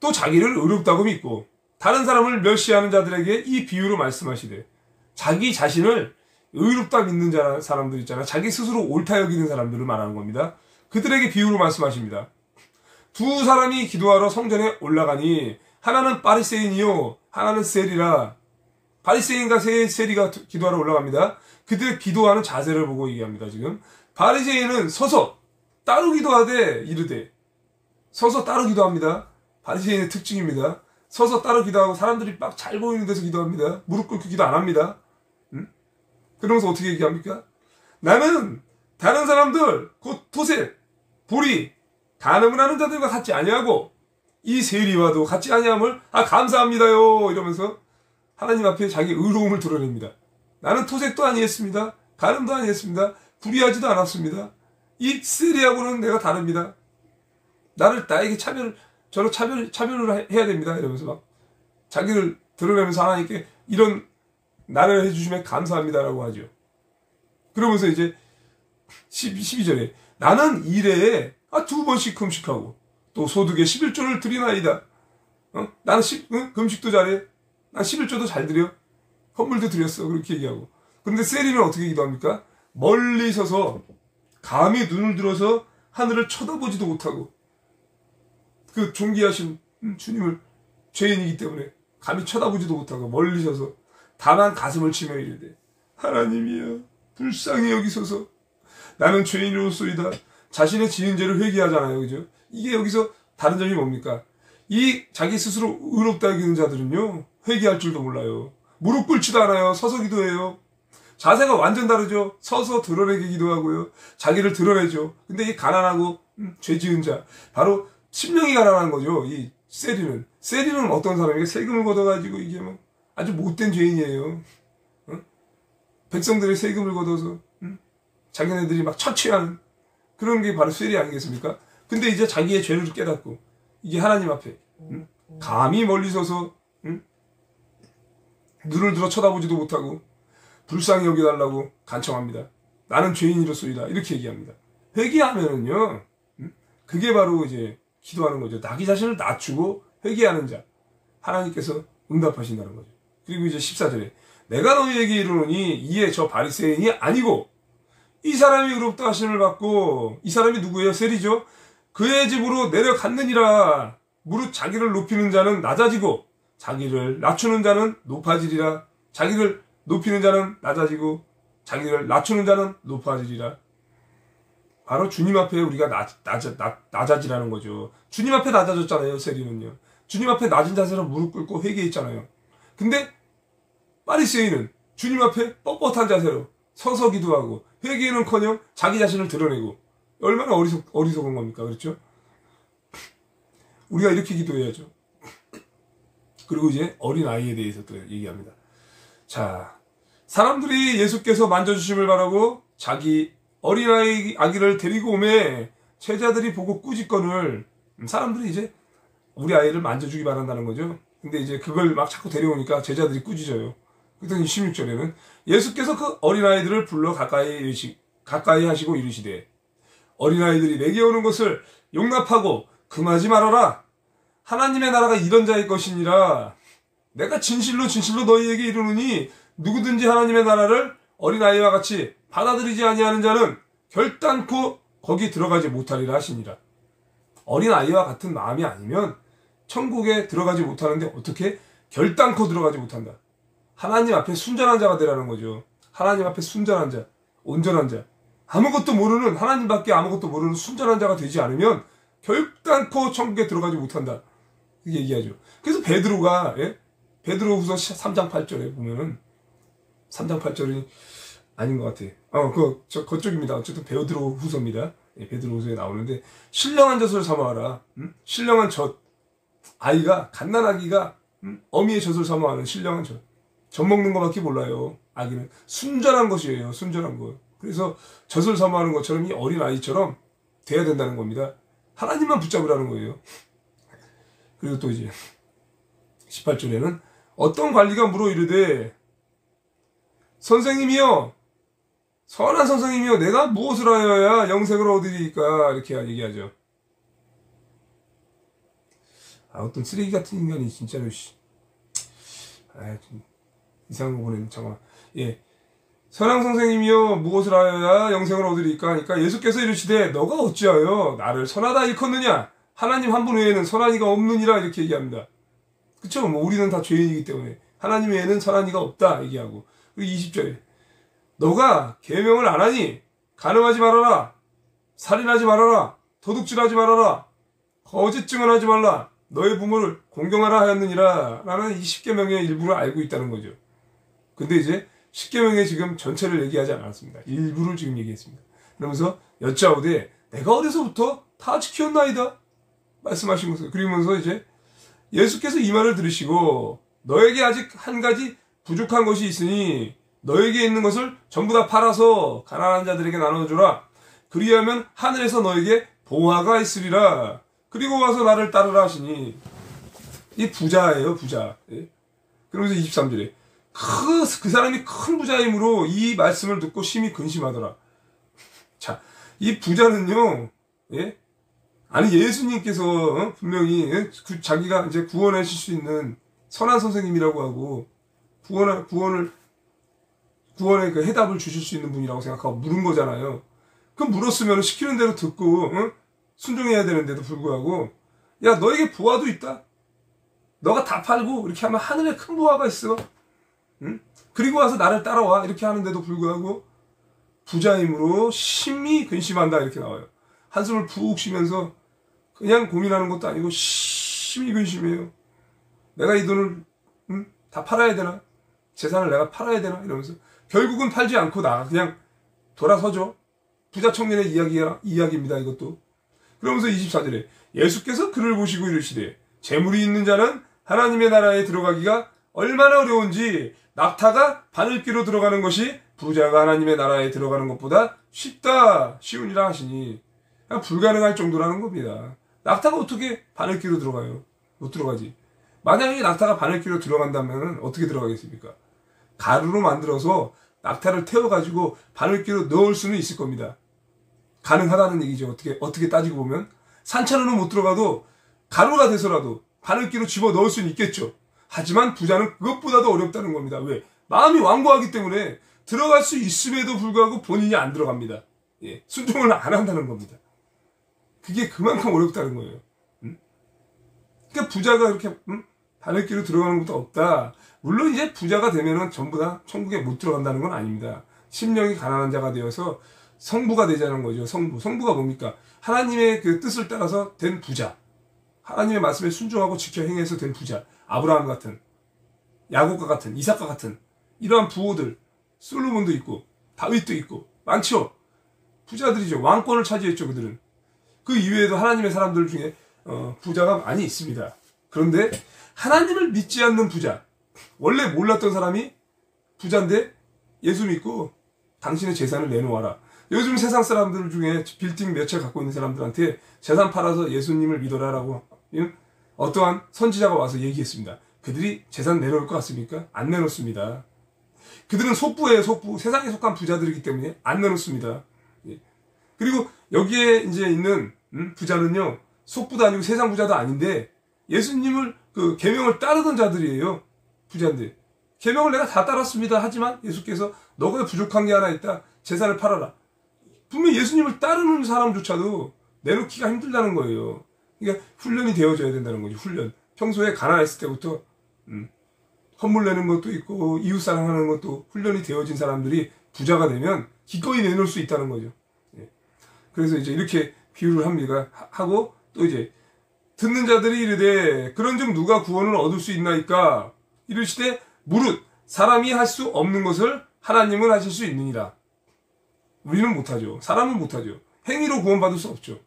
S4: 또 자기를 의롭다고 믿고 다른 사람을 멸시하는 자들에게 이 비유로 말씀하시되, 자기 자신을 의롭다 믿는 사람들 있잖아요. 자기 스스로 옳다 여기는 사람들을 말하는 겁니다. 그들에게 비유로 말씀하십니다. 두 사람이 기도하러 성전에 올라가니 하나는 바리새인이요 하나는 세리라. 바리새인과 세리가 기도하러 올라갑니다. 그들의 기도하는 자세를 보고 얘기합니다. 지금 바리새인은 서서 따로 기도하되 이르되, 서서 따로 기도합니다. 바리새인의 특징입니다. 서서 따로 기도하고 사람들이 막 잘 보이는 데서 기도합니다. 무릎 꿇고 기도 안 합니다. 그러면서 어떻게 얘기합니까? 나는 다른 사람들 곧 토색, 보리, 간음을 하는 자들과 같지 아니하고 이 세리와도 같지 아니함을 감사합니다요 이러면서 하나님 앞에 자기 의로움을 드러냅니다. 나는 토색도 아니했습니다. 간음도 아니했습니다. 불의하지도 않았습니다. 이 세리하고는 내가 다릅니다. 나에게 저로 차별을 해야 됩니다. 이러면서 막 자기를 드러내면서 하나님께 이런 나를 해주시면 감사합니다라고 하죠. 그러면서 이제 12절에 나는 일에 2번씩 금식하고 또 소득의 11조를 드리나이다. 나는 금식도 잘해. 난 11조도 잘 드려. 헌물도 드렸어. 그렇게 얘기하고. 그런데 세리는 어떻게 기도합니까? 멀리 서서 감히 눈을 들어서 하늘을 쳐다보지도 못하고 그 존귀하신 주님을 죄인이기 때문에 감히 쳐다보지도 못하고 멀리 서서 다만 가슴을 치며 이르되, 하나님이여 불쌍히 여기소서. 나는 죄인으로소이다. 자신의 지은 죄를 회개하잖아요. 그죠? 이게 여기서 다른 점이 뭡니까? 이 자기 스스로 의롭다 여기는 자들은요, 회개할 줄도 몰라요. 무릎 꿇지도 않아요. 서서 기도해요. 자세가 완전 다르죠. 서서 드러내게 기도하고요. 자기를 드러내죠. 근데 이 가난하고 죄 지은 자, 바로 심령이 가난한 거죠. 이 세리는 어떤 사람이에요? 세금을 걷어가지고 이게 뭐 아주 못된 죄인이에요. 백성들의 세금을 걷어서 자기네들이 막 처치하는 그런 게 바로 세리 아니겠습니까? 근데 이제 자기의 죄를 깨닫고 이게 하나님 앞에 감히 멀리 서서 눈을 들어 쳐다보지도 못하고 불쌍히 여겨달라고 간청합니다. 나는 죄인이로소이다. 이렇게 얘기합니다. 회개하면은요, 그게 바로 이제 기도하는 거죠. 자기 자신을 낮추고 회개하는 자, 하나님께서 응답하신다는 거죠. 그리고 이제 14절에 내가 너희에게 이르노니 이에 저 바리새인이 아니고 이 사람이 의롭다 하심을 받고, 이 사람이 누구예요? 세리죠. 그의 집으로 내려갔느니라. 무릇 자기를 높이는 자는 낮아지고 자기를 낮추는 자는 높아지리라. 자기를 높이는 자는 낮아지고 자기를 낮추는 자는 높아지리라. 바로 주님 앞에 우리가 낮아지라는 거죠. 주님 앞에 낮아졌잖아요, 세리는요. 주님 앞에 낮은 자세로 무릎 꿇고 회개했잖아요. 근데 파리새인은 주님 앞에 뻣뻣한 자세로 서서 기도하고 회개는커녕 자기 자신을 드러내고 얼마나 어리석은 겁니까? 그렇죠? 우리가 이렇게 기도해야죠. 그리고 이제 어린아이에 대해서 또 얘기합니다. 자, 사람들이 예수께서 만져주심을 바라고 자기 아기를 데리고 오매 제자들이 보고 꾸짖거늘 사람들이 이제 우리 아이를 만져주기 바란다는 거죠. 근데 이제 그걸 막 자꾸 데려오니까 제자들이 꾸짖어요. 그랬더니 16절에는 예수께서 그 어린아이들을 불러 가까이 하시고 이르시되 어린아이들이 내게 오는 것을 용납하고 금하지 말아라. 하나님의 나라가 이런 자의 것이니라. 내가 진실로 너희에게 이르노니 누구든지 하나님의 나라를 어린아이와 같이 받아들이지 아니하는 자는 결단코 거기 들어가지 못하리라 하시니라. 어린아이와 같은 마음이 아니면 천국에 들어가지 못하는데 어떻게 결단코 들어가지 못한다. 하나님 앞에 순전한 자가 되라는 거죠. 하나님 앞에 순전한 자, 온전한 자, 아무것도 모르는, 하나님밖에 아무것도 모르는 순전한 자가 되지 않으면 결단코 천국에 들어가지 못한다. 그렇게 얘기하죠. 그래서 베드로가, 베드로후서 3장 8절에 보면은 3장 8절이 아닌 것 같아. 그쪽입니다. 어쨌든 베드로후서입니다. 베드로후서에 나오는데 신령한 젖을 삼아하라. 신령한 젖. 아이가 갓난아기가 어미의 젖을 삼아하는 신령한 젖. 젖 먹는 것밖에 몰라요. 아기는 순전한 것이에요. 순전한 것. 그래서 젖을 삼아하는 것처럼 이 어린 아이처럼 돼야 된다는 겁니다. 하나님만 붙잡으라는 거예요. 그리고 또 이제 18절에는 어떤 관리가 물어 이르되 선생님이여, 선한 선생님이여, 내가 무엇을 하여야 영생을 얻으리까? 이렇게 얘기하죠. 어떤 쓰레기 같은 인간이 진짜로 좀 이상한 거 보내면 잠깐만. 선한 선생님이여, 무엇을 하여야 영생을 얻으리까? 그러니까 예수께서 이르시되 너가 어찌하여 나를 선하다 일컫느냐? 하나님 한 분 외에는 선한 이가 없느니라. 이렇게 얘기합니다. 그쵸? 우리는 다 죄인이기 때문에 하나님 외에는 선한 이가 없다 얘기하고. 그리고 20절에 너가 계명을 안 하니 간음하지 말아라, 살인하지 말아라, 도둑질하지 말아라, 거짓 증언하지 말라, 너의 부모를 공경하라 하였느니라 라는 이 10계명의 일부를 알고 있다는 거죠. 근데 이제 10계명의 지금 전체를 얘기하지 않았습니다. 일부를 지금 얘기했습니다. 그러면서 여짜오되 내가 어려서부터 다 지켰나이다 말씀하신 것을. 그러면서 이제 예수께서 이 말을 들으시고 너에게 아직 한 가지 부족한 것이 있으니 너에게 있는 것을 전부 다 팔아서 가난한 자들에게 나눠주라. 그리하면 하늘에서 너에게 보화가 있으리라. 그리고 와서 나를 따르라 하시니. 이 부자예요, 부자. 그러면서 23절에 그 사람이 큰 부자이므로 이 말씀을 듣고 심히 근심하더라. 자, 이 부자는요, 아니 예수님께서 분명히 자기가 이제 구원하실 수 있는 선한 선생님이라고 하고 구원의 그 해답을 주실 수 있는 분이라고 생각하고 물은 거잖아요. 그럼 물었으면 시키는 대로 듣고 순종해야 되는데도 불구하고 야, 너에게 보화도 있다. 너가 다 팔고 이렇게 하면 하늘에 큰 보화가 있어. 그리고 와서 나를 따라와. 이렇게 하는데도 불구하고 부자임으로 심히 근심한다. 이렇게 나와요. 한숨을 푹 쉬면서 그냥 고민하는 것도 아니고 심히 근심해요. 내가 이 돈을 다 팔아야 되나? 재산을 내가 팔아야 되나? 이러면서 결국은 팔지 않고 나 그냥 돌아서죠. 부자 청년의 이야기입니다. 이것도. 그러면서 24절에 예수께서 그를 보시고 이르시되 재물이 있는 자는 하나님의 나라에 들어가기가 얼마나 어려운지 낙타가 바늘귀로 들어가는 것이 부자가 하나님의 나라에 들어가는 것보다 쉬우니라 하시니. 그냥 불가능할 정도라는 겁니다. 낙타가 어떻게 바늘귀로 들어가요? 못 들어가지. 만약에 낙타가 바늘귀로 들어간다면 어떻게 들어가겠습니까? 가루로 만들어서 낙타를 태워가지고 바늘귀로 넣을 수는 있을 겁니다. 가능하다는 얘기죠. 어떻게 따지고 보면. 산천으로 못 들어가도 가루가 돼서라도 바늘귀로 집어 넣을 수는 있겠죠. 하지만 부자는 그것보다도 어렵다는 겁니다. 왜? 마음이 완고하기 때문에 들어갈 수 있음에도 불구하고 본인이 안 들어갑니다. 순종을 안 한다는 겁니다. 그게 그만큼 어렵다는 거예요. 그러니까 부자가 이렇게 바늘귀로 들어가는 것도 없다. 물론 이제 부자가 되면은 전부 다 천국에 못 들어간다는 건 아닙니다. 심령이 가난한 자가 되어서 성부가 되자는 거죠. 성부가 뭡니까? 하나님의 그 뜻을 따라서 된 부자. 하나님의 말씀에 순종하고 지켜 행해서 된 부자. 아브라함 같은, 야곱과 같은, 이삭과 같은 이러한 부호들. 솔로몬도 있고 다윗도 있고 많죠. 부자들이죠. 왕권을 차지했죠. 그들은. 그 이외에도 하나님의 사람들 중에 부자가 많이 있습니다. 그런데 하나님을 믿지 않는 부자, 원래 몰랐던 사람이 부자인데 예수 믿고 당신의 재산을 내놓아라. 요즘 세상 사람들 중에 빌딩 몇 채 갖고 있는 사람들한테 재산 팔아서 예수님을 믿어라라고 어떠한 선지자가 와서 얘기했습니다. 그들이 재산 내놓을 것 같습니까? 안 내놓습니다. 그들은 속부예요, 속부. 세상에 속한 부자들이기 때문에 안 내놓습니다. 그리고 여기에 이제 있는 부자는요, 속부도 아니고 세상 부자도 아닌데 예수님을 그 계명을 따르던 자들이에요. 부자인데 계명을 내가 다 따랐습니다. 하지만 예수께서 너가 부족한 게 하나 있다. 재산을 팔아라. 분명 예수님을 따르는 사람조차도 내놓기가 힘들다는 거예요. 그러니까 훈련이 되어져야 된다는 거죠. 훈련. 평소에 가난했을 때부터 선물 내는 것도 있고 이웃 사랑하는 것도 훈련이 되어진 사람들이 부자가 되면 기꺼이 내놓을 수 있다는 거죠. 그래서 이제 이렇게 비유를 합니다. 하고 또 이제 듣는 자들이 이르되 그런즉 누가 구원을 얻을 수 있나이까? 이르시되 무릇 사람이 할 수 없는 것을 하나님은 하실 수 있느니라. 우리는 못하죠. 사람은 못하죠. 행위로 구원받을 수 없죠.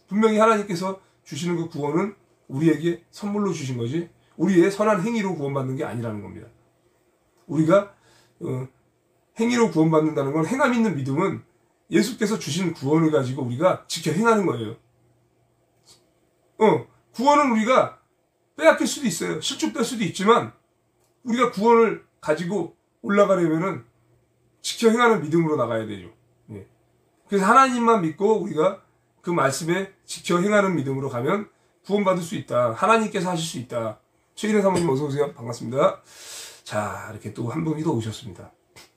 S4: 분명히 하나님께서 주시는 그 구원은 우리에게 선물로 주신 거지 우리의 선한 행위로 구원받는 게 아니라는 겁니다. 우리가 행위로 구원받는다는 건 행함 있는 믿음은 예수께서 주신 구원을 가지고 우리가 지켜 행하는 거예요. 구원은 우리가 빼앗길 수도 있어요. 실족될 수도 있지만 우리가 구원을 가지고 올라가려면은 지켜 행하는 믿음으로 나가야 되죠. 그래서 하나님만 믿고 우리가 그 말씀에 지켜 행하는 믿음으로 가면 구원받을 수 있다. 하나님께서 하실 수 있다. 최인혜 사모님 어서 오세요. 반갑습니다. 자, 이렇게 또 한 분이 더 오셨습니다.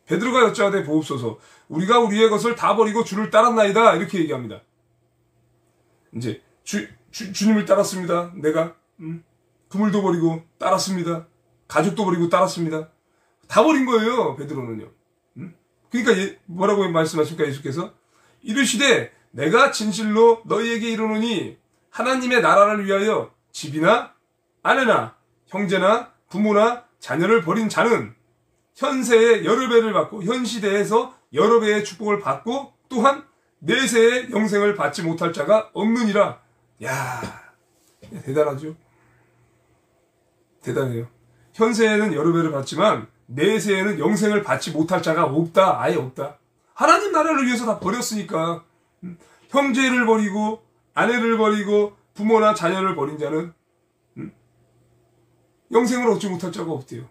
S4: 베드로가 여짜오되 보옵소서. 우리가 우리의 것을 다 버리고 주를 따랐나이다. 이렇게 얘기합니다. 이제 주님을 따랐습니다. 내가 그물도 버리고 따랐습니다. 가족도 버리고 따랐습니다. 다 버린 거예요. 베드로는요. 그러니까 뭐라고 말씀하십니까? 예수께서 이르시되 내가 진실로 너희에게 이르노니 하나님의 나라를 위하여 집이나 아내나 형제나 부모나 자녀를 버린 자는 현세에 여러 배를 받고 현 시대에서 여러 배의 축복을 받고 또한 내세의 영생을 받지 못할 자가 없느니라. 야, 대단하죠. 대단해요. 현세에는 여러 배를 받지만 내세에는 영생을 받지 못할 자가 없다. 아예 없다. 하나님 나라를 위해서 다 버렸으니까. 형제를 버리고 아내를 버리고 부모나 자녀를 버린 자는 영생을 얻지 못할 자가 없대요.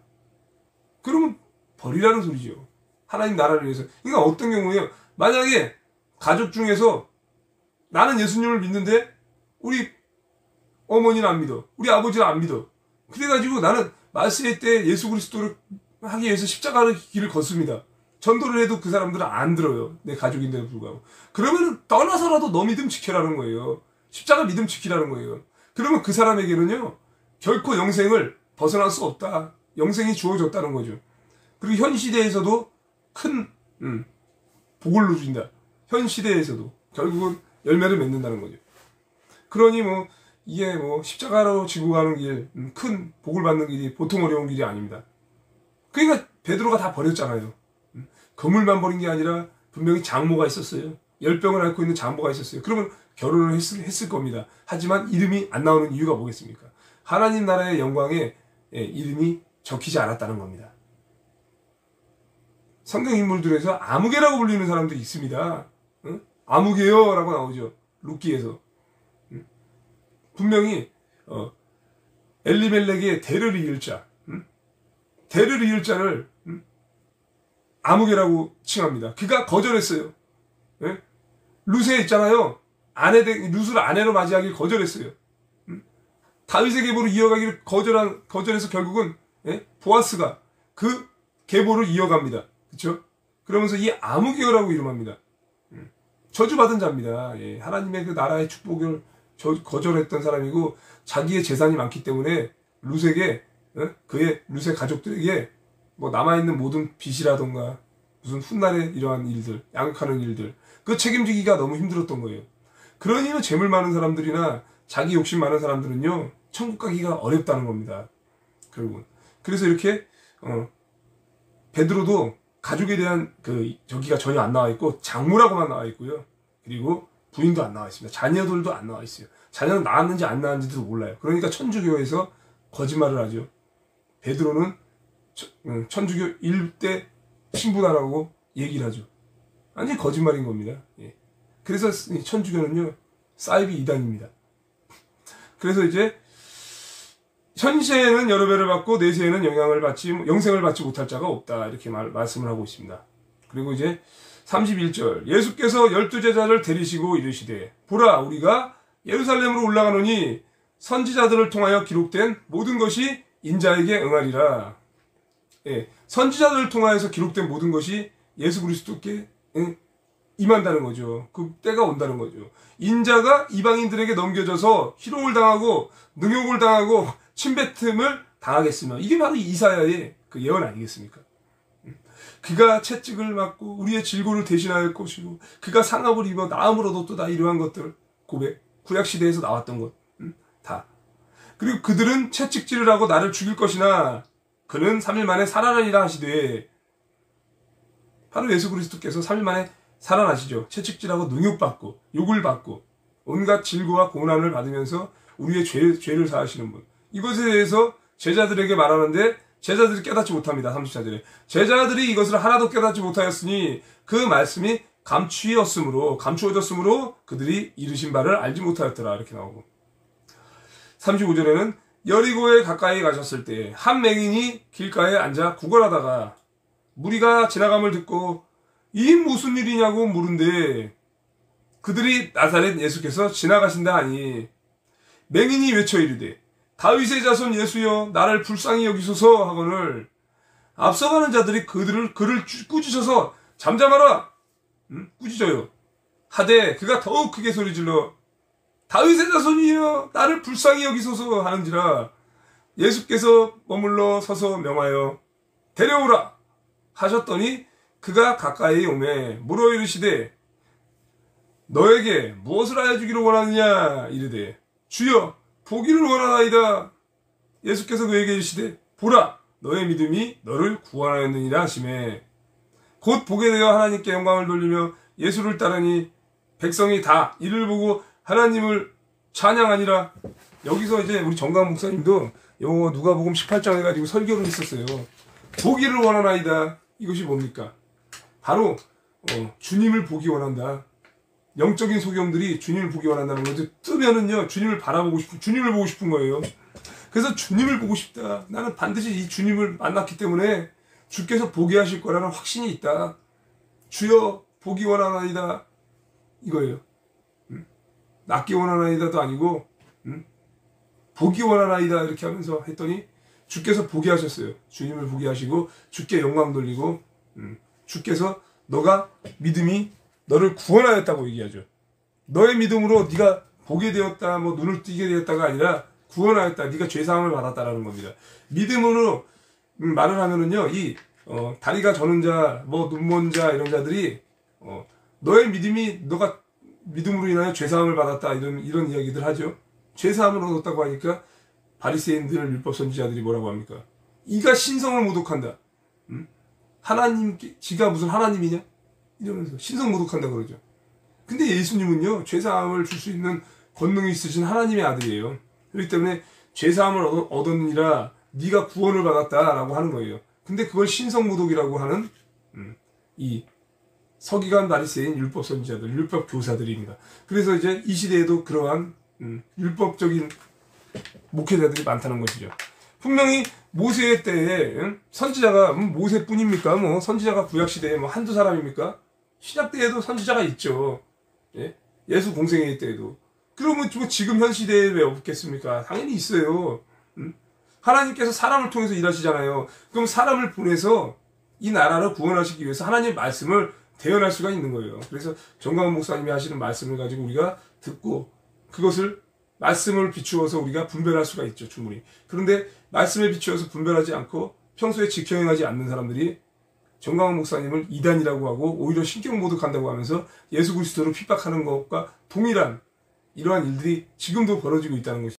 S4: 그러면 버리라는 소리죠. 하나님 나라를 위해서. 그러니까 어떤 경우에요. 만약에 가족 중에서 나는 예수님을 믿는데 우리 어머니는 안 믿어. 우리 아버지는 안 믿어. 그래가지고 나는 말세의 때 예수 그리스도를 하기 위해서 십자가의 길을 걷습니다. 전도를 해도 그 사람들은 안 들어요. 내 가족인데도 불구하고. 그러면 떠나서라도 너 믿음 지켜라는 거예요. 십자가 믿음 지키라는 거예요. 그러면 그 사람에게는요. 결코 영생을 벗어날 수 없다. 영생이 주어졌다는 거죠. 그리고 현 시대에서도 큰 복을 누린다. 현 시대에서도 결국은 열매를 맺는다는 거죠. 그러니 뭐 이게 뭐 십자가로 지고 가는 길, 큰 복을 받는 길이 보통 어려운 길이 아닙니다. 그러니까 베드로가 다 버렸잖아요. 그물만 버린 게 아니라 분명히 장모가 있었어요. 열병을 앓고 있는 장모가 있었어요. 그러면 결혼을 했을 겁니다. 하지만 이름이 안 나오는 이유가 뭐겠습니까? 하나님 나라의 영광에 이름이 적히지 않았다는 겁니다. 성경 인물들에서 아무개라고 불리는 사람도 있습니다. 아무개요 라고 나오죠. 룻기에서. 분명히 엘리멜렉의 대를 이을 자, 대를 이을 자를 아무개라고 칭합니다. 그가 거절했어요. 룻에 있잖아요. 룻을 아내로 맞이하길 거절했어요. 다윗의 계보를 이어가기를 거절해서 결국은 보아스가 그 계보를 이어갑니다. 그렇죠? 그러면서 이 아무개라고 이름합니다. 저주받은 자입니다. 하나님의 그 나라의 축복을 거절했던 사람이고 자기의 재산이 많기 때문에 룻에게 룻의 가족들에게 뭐 남아있는 모든 빚이라던가 무슨 훗날에 이러한 일들, 양육하는 일들, 그 책임지기가 너무 힘들었던 거예요. 그러니 재물 많은 사람들이나 자기 욕심 많은 사람들은요, 천국 가기가 어렵다는 겁니다. 결국은. 그래서 이렇게, 베드로도 가족에 대한 저기가 전혀 안 나와 있고, 장모라고만 나와 있고요. 그리고 부인도 안 나와 있습니다. 자녀들도 안 나와 있어요. 자녀는 낳았는지 안 낳았는지도 몰라요. 그러니까 천주교에서 거짓말을 하죠. 베드로는 천주교 1대 신부다라고 얘기를 하죠. 완전히 거짓말인 겁니다. 예. 그래서 천주교는요, 사이비 이단입니다. 그래서 이제 현세에는 여러 배를 받고 내세에는 영생을 받지 못할 자가 없다, 이렇게 말씀을 하고 있습니다. 그리고 이제 31절, 예수께서 12제자를 데리시고 이르시되 보라, 우리가 예루살렘으로 올라가노니 선지자들을 통하여 기록된 모든 것이 인자에게 응하리라. 예, 선지자들을 통하여서 기록된 모든 것이 예수 그리스도께 임한다는 거죠. 그 때가 온다는 거죠. 인자가 이방인들에게 넘겨져서 희롱을 당하고 능욕을 당하고 침뱉음을 당하겠으며, 이게 바로 이사야의 그 예언 아니겠습니까? 그가 채찍을 맞고 우리의 질고를 대신할 것이고 그가 상압을 입어 나음을 얻었도다, 이러한 것들 고백, 구약시대에서 나왔던 것 다. 그리고 그들은 채찍질을 하고 나를 죽일 것이나 그는 3일 만에 살아나리라 하시되, 바로 예수 그리스도께서 3일 만에 살아나시죠. 채찍질하고 능욕받고 욕을 받고 온갖 질고와 고난을 받으면서 우리의 죄를 사하시는 분. 이것에 대해서 제자들에게 말하는데 제자들이 깨닫지 못합니다. 34절에 제자들이 이것을 하나도 깨닫지 못하였으니 그 말씀이 감추어졌으므로 그들이 이르신 바를 알지 못하였더라, 이렇게 나오고, 35절에는 여리고에 가까이 가셨을 때 한 맹인이 길가에 앉아 구걸하다가 무리가 지나감을 듣고 이 무슨 일이냐고 물은데 그들이 나사렛 예수께서 지나가신다 하니 맹인이 외쳐 이르되 다윗의 자손 예수여 나를 불쌍히 여기소서 하거늘 앞서가는 자들이 그를 꾸짖어서 잠잠하라, 꾸짖어요. 하되 그가 더욱 크게 소리질러 다윗의 자손이여 나를 불쌍히 여기소서 하는지라 예수께서 머물러 서서 명하여 데려오라 하셨더니 그가 가까이 오매 물어 이르시되 너에게 무엇을 하여 주기를 원하느냐 이르되 주여 보기를 원하나이다. 예수께서 그에게 이르시되 보라 너의 믿음이 너를 구원하였느니라 하시매 곧 보게 되어 하나님께 영광을 돌리며 예수를 따르니 백성이 다 이를 보고 하나님을 찬양하니라. 여기서 이제 우리 정강 목사님도 영어 누가복음 18장 해가지고 설교를 했었어요. 보기를 원하나이다. 이것이 뭡니까? 바로 주님을 보기 원한다. 영적인 소경들이 주님을 보기 원한다는 거죠. 뜨면은요 주님을 바라보고 싶은, 주님을 보고 싶은 거예요. 그래서 주님을 보고 싶다. 나는 반드시 이 주님을 만났기 때문에 주께서 보게 하실 거라는 확신이 있다. 주여 보기 원하나이다. 이거예요. 낫기 원하나이다도 아니고 보기 원하나이다 이렇게 하면서 했더니 주께서 보게 하셨어요. 주님을 보게 하시고 주께 영광 돌리고 주께서 너가 믿음이 너를 구원하였다고 얘기하죠. 너의 믿음으로 네가 보게 되었다, 뭐 눈을 뜨게 되었다가 아니라 구원하였다. 네가 죄사함을 받았다라는 겁니다. 믿음으로 말을 하면은요, 이 다리가 저는 자, 뭐 눈먼 자 이런 자들이 너의 믿음이 너가 믿음으로 인하여 죄사함을 받았다 이런 이야기들 하죠. 죄사함을 얻었다고 하니까 바리새인들 율법 선지자들이 뭐라고 합니까? 이가 신성을 모독한다. 하나님께 지가 무슨 하나님이냐? 이러면서 신성 모독한다 그러죠. 근데 예수님은요 죄사함을 줄 수 있는 권능이 있으신 하나님의 아들이에요. 그렇기 때문에 죄사함을 얻었느니라 네가 구원을 받았다라고 하는 거예요. 근데 그걸 신성 모독이라고 하는 이 서기관 바리새인 율법 선지자들, 율법 교사들입니다. 그래서 이제 이 시대에도 그러한 율법적인 목회자들이 많다는 것이죠. 분명히 모세의 때에 선지자가 모세뿐입니까? 뭐 선지자가 구약 시대에 뭐 한두 사람입니까? 신약 때에도 선지자가 있죠. 예? 예수 공생의 때에도. 그러면 뭐 지금 현 시대에 왜 없겠습니까? 당연히 있어요. 하나님께서 사람을 통해서 일하시잖아요. 그럼 사람을 보내서 이 나라를 구원하시기 위해서 하나님의 말씀을 대언할 수가 있는 거예요. 그래서 정강훈 목사님이 하시는 말씀을 가지고 우리가 듣고 그것을 말씀을 비추어서 우리가 분별할 수가 있죠, 충분히. 그런데 말씀에 비추어서 분별하지 않고 평소에 지켜 행하지 않는 사람들이 정강훈 목사님을 이단이라고 하고 오히려 신격 모독한다고 하면서 예수 그리스도를 핍박하는 것과 동일한 이러한 일들이 지금도 벌어지고 있다는 것입니다.